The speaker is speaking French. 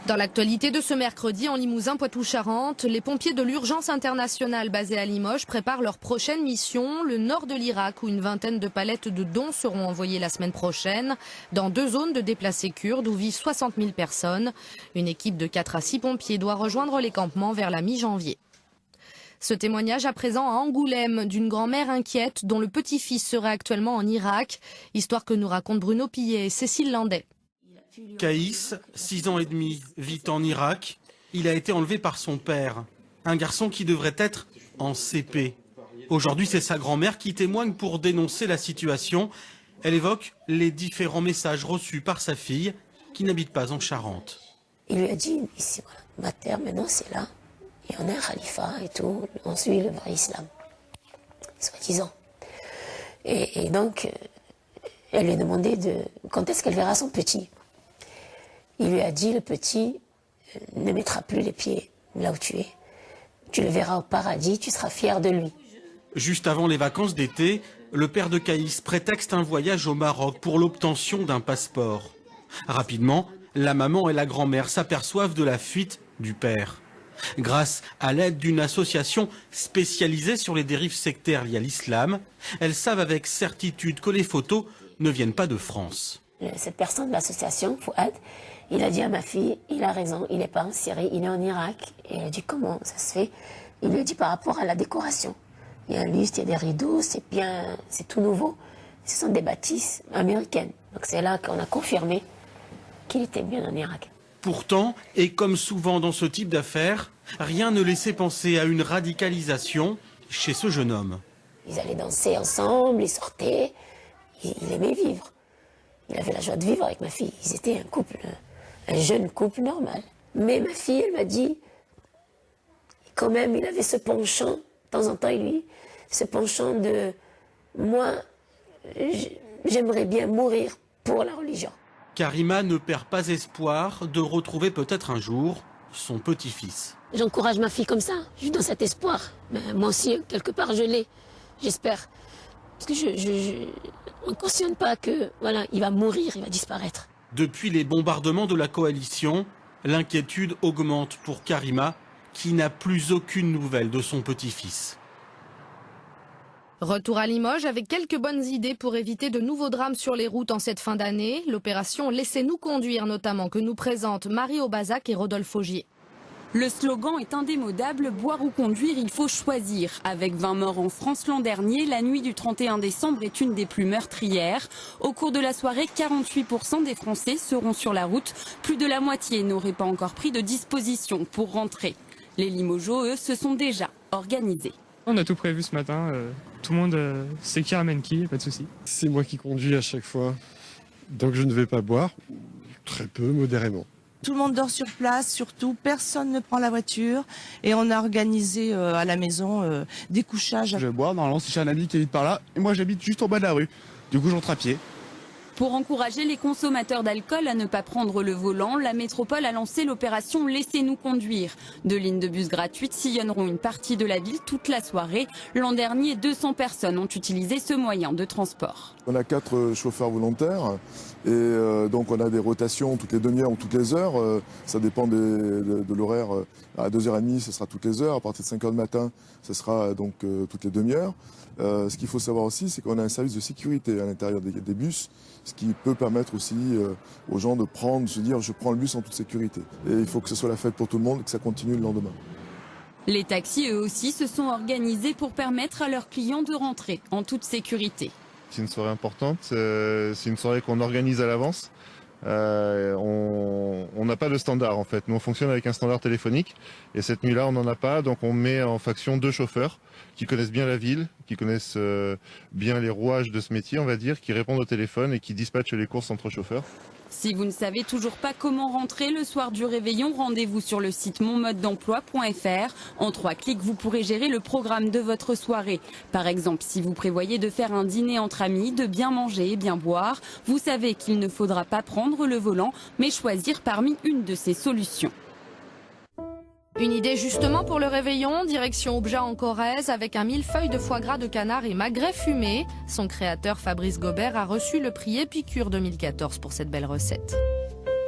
Dans l'actualité de ce mercredi en Limousin, Poitou-Charentes, les pompiers de l'urgence internationale basés à Limoges préparent leur prochaine mission, le nord de l'Irak, où une vingtaine de palettes de dons seront envoyées la semaine prochaine, dans 2 zones de déplacés kurdes où vivent 60 000 personnes. Une équipe de 4 à 6 pompiers doit rejoindre les campements vers la mi-janvier. Ce témoignage à présent à Angoulême d'une grand-mère inquiète dont le petit-fils serait actuellement en Irak, histoire que nous racontent Bruno Pillet et Cécile Landais. Caïs, 6 ans et demi, vit en Irak. Il a été enlevé par son père, un garçon qui devrait être en CP. Aujourd'hui, c'est sa grand-mère qui témoigne pour dénoncer la situation. Elle évoque les différents messages reçus par sa fille qui n'habite pas en Charente. Il lui a dit, ici, voilà, ma terre maintenant c'est là, et on a un khalifa et tout, on suit le vrai islam, soi-disant. Et donc, elle lui a demandé quand est-ce qu'elle verra son petit. Il lui a dit, le petit ne mettra plus les pieds là où tu es. Tu le verras au paradis, tu seras fier de lui. Juste avant les vacances d'été, le père de Caïs prétexte un voyage au Maroc pour l'obtention d'un passeport. Rapidement, la maman et la grand-mère s'aperçoivent de la fuite du père. Grâce à l'aide d'une association spécialisée sur les dérives sectaires liées à l'islam, elles savent avec certitude que les photos ne viennent pas de France. Cette personne de l'association, Fouad, il a dit à ma fille, il a raison, il n'est pas en Syrie, il est en Irak. Et elle a dit, comment ça se fait? Il lui a dit par rapport à la décoration. Il y a un lustre, il y a des rideaux, c'est bien, c'est tout nouveau. Ce sont des bâtisses américaines. Donc c'est là qu'on a confirmé qu'il était bien en Irak. Pourtant, et comme souvent dans ce type d'affaires, rien ne laissait penser à une radicalisation chez ce jeune homme. Ils allaient danser ensemble, ils sortaient, il aimait vivre. Il avait la joie de vivre avec ma fille. Ils étaient un couple, un jeune couple normal. Mais ma fille, elle m'a dit, quand même, il avait ce penchant, de temps en temps, ce penchant de, moi, j'aimerais bien mourir pour la religion. Karima ne perd pas espoir de retrouver peut-être un jour son petit-fils. J'encourage ma fille comme ça, juste dans cet espoir. Mais moi aussi, quelque part, je l'ai, j'espère. Parce que on ne cautionne pas que, voilà, il va mourir, il va disparaître. Depuis les bombardements de la coalition, l'inquiétude augmente pour Karima, qui n'a plus aucune nouvelle de son petit-fils. Retour à Limoges avec quelques bonnes idées pour éviter de nouveaux drames sur les routes en cette fin d'année. L'opération Laissez-nous conduire notamment que nous présentent Marie Aubazac et Rodolphe Augier. Le slogan est indémodable, boire ou conduire, il faut choisir. Avec 20 morts en France l'an dernier, la nuit du 31 décembre est une des plus meurtrières. Au cours de la soirée, 48% des Français seront sur la route. Plus de la moitié n'auraient pas encore pris de disposition pour rentrer. Les Limogeaux, eux, se sont déjà organisés. On a tout prévu ce matin, tout le monde sait qui ramène qui, pas de souci. C'est moi qui conduis à chaque fois, donc je ne vais pas boire, très peu, modérément. Tout le monde dort sur place, surtout, personne ne prend la voiture et on a organisé à la maison des couchages. Je vais boire, normalement si j'ai un ami qui habite par là, et moi j'habite juste en bas de la rue, du coup j'entre à pied. Pour encourager les consommateurs d'alcool à ne pas prendre le volant, la métropole a lancé l'opération Laissez-nous conduire. 2 lignes de bus gratuites sillonneront une partie de la ville toute la soirée. L'an dernier, 200 personnes ont utilisé ce moyen de transport. On a 4 chauffeurs volontaires et donc on a des rotations toutes les demi-heures ou toutes les heures. Ça dépend de l'horaire. À 2h30, ce sera toutes les heures. À partir de 5h du matin, ce sera donc toutes les demi-heures. Ce qu'il faut savoir aussi, c'est qu'on a un service de sécurité à l'intérieur des bus, ce qui peut permettre aussi aux gens de se dire je prends le bus en toute sécurité. Et il faut que ce soit la fête pour tout le monde et que ça continue le lendemain. Les taxis, eux aussi, se sont organisés pour permettre à leurs clients de rentrer en toute sécurité. C'est une soirée importante, c'est une soirée qu'on organise à l'avance. On n'a pas de standard en fait. Nous on fonctionne avec un standard téléphonique et cette nuit-là on n'en a pas, donc on met en faction 2 chauffeurs qui connaissent bien la ville, qui connaissent bien les rouages de ce métier on va dire, qui répondent au téléphone et qui dispatchent les courses entre chauffeurs. Si vous ne savez toujours pas comment rentrer le soir du réveillon, rendez-vous sur le site monmodedemploi.fr. En 3 clics, vous pourrez gérer le programme de votre soirée. Par exemple, si vous prévoyez de faire un dîner entre amis, de bien manger et bien boire, vous savez qu'il ne faudra pas prendre le volant, mais choisir parmi une de ces solutions. Une idée justement pour le réveillon, direction Obja en Corrèze avec un millefeuille de foie gras de canard et magret fumé. Son créateur Fabrice Gobert a reçu le prix Épicure 2014 pour cette belle recette.